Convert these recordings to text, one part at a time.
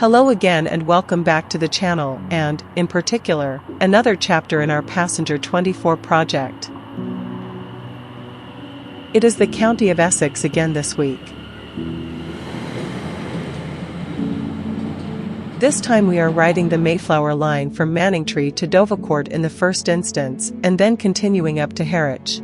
Hello again and welcome back to the channel and, in particular, another chapter in our Passenger 24 project. It is the County of Essex again this week. This time we are riding the Mayflower line from Manningtree to Dovercourt in the first instance, and then continuing up to Harwich.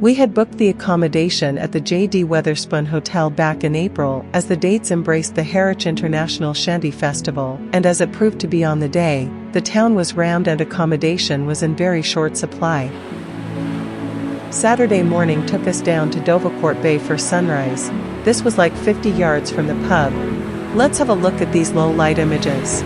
We had booked the accommodation at the J.D. Wetherspoon Hotel back in April as the dates embraced the Harwich International Shanty Festival, and as it proved to be on the day, the town was rammed and accommodation was in very short supply. Saturday morning took us down to Dovercourt Bay for sunrise. This was like 50 yards from the pub. Let's have a look at these low-light images.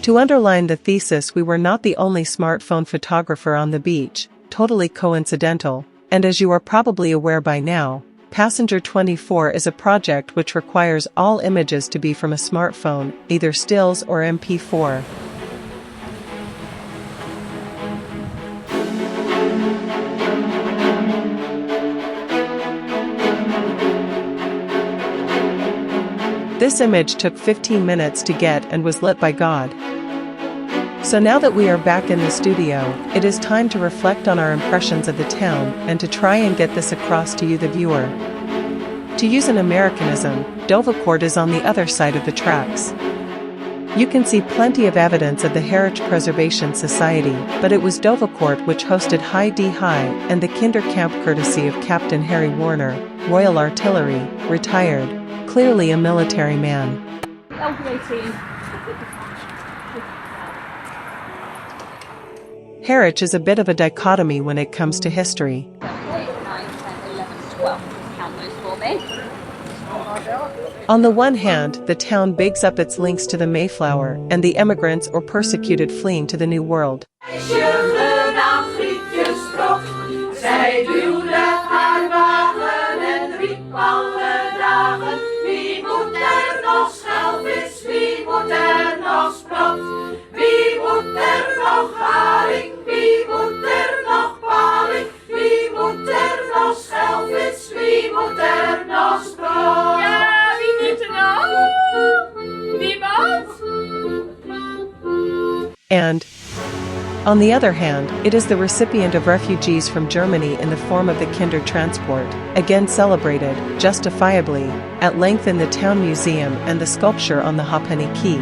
To underline the thesis, we were not the only smartphone photographer on the beach, totally coincidental, and as you are probably aware by now, Passenger 24 is a project which requires all images to be from a smartphone, either stills or MP4. This image took 15 minutes to get and was lit by God. So now that we are back in the studio, it is time to reflect on our impressions of the town and to try and get this across to you, the viewer. To use an Americanism, Dovercourt is on the other side of the tracks. You can see plenty of evidence of the Harwich Preservation Society, but it was Dovercourt which hosted High D High and the Kinder Camp courtesy of Captain Harry Warner, Royal Artillery, retired, clearly a military man. Harwich is a bit of a dichotomy when it comes to history. 8, 9, 10, 11, 12. Count those for me. On the one hand, the town bigs up its links to the Mayflower and the emigrants or persecuted fleeing to the New World. And, on the other hand, it is the recipient of refugees from Germany in the form of the Kinder Transport, again celebrated, justifiably, at length in the Town Museum and the sculpture on the Ha'penny Quay.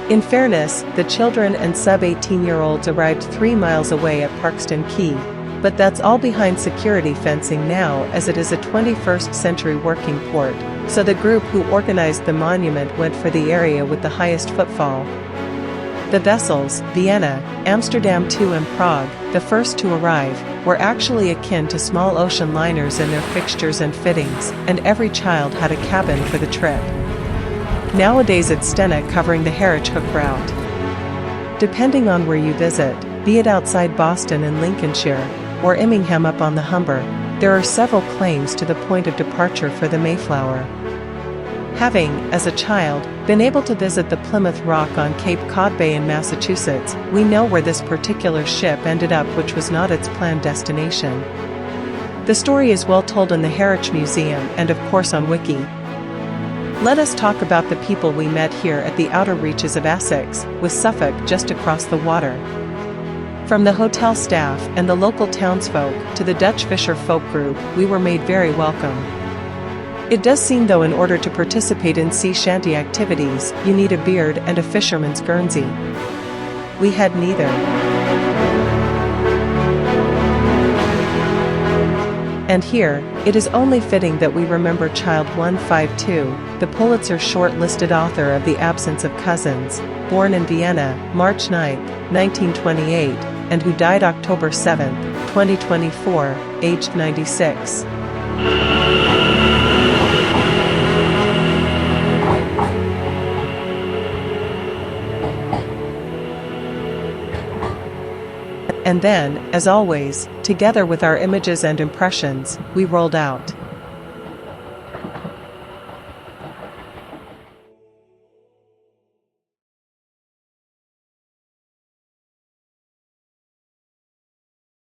In fairness, the children and sub-18-year-olds arrived 3 miles away at Parkston Quay, but that's all behind security fencing now as it is a 21st century working port, so the group who organized the monument went for the area with the highest footfall. The vessels, Vienna, Amsterdam II and Prague, the first to arrive, were actually akin to small ocean liners in their fixtures and fittings, and every child had a cabin for the trip. Nowadays it's Stena covering the Harwich Hook route. Depending on where you visit, be it outside Boston in Lincolnshire, or Immingham up on the Humber, there are several claims to the point of departure for the Mayflower. Having, as a child, been able to visit the Plymouth Rock on Cape Cod Bay in Massachusetts, we know where this particular ship ended up, which was not its planned destination. The story is well told in the Harwich Museum and of course on Wiki. Let us talk about the people we met here at the outer reaches of Essex, with Suffolk just across the water. From the hotel staff and the local townsfolk to the Dutch fisher folk group, we were made very welcome. It does seem though in order to participate in sea shanty activities, you need a beard and a fisherman's guernsey. We had neither. And here, it is only fitting that we remember Child 152, the Pulitzer short-listed author of The Absence of Cousins, born in Vienna, March 9, 1928, and who died October 7, 2024, aged 96. And then, as always, together with our images and impressions, we rolled out.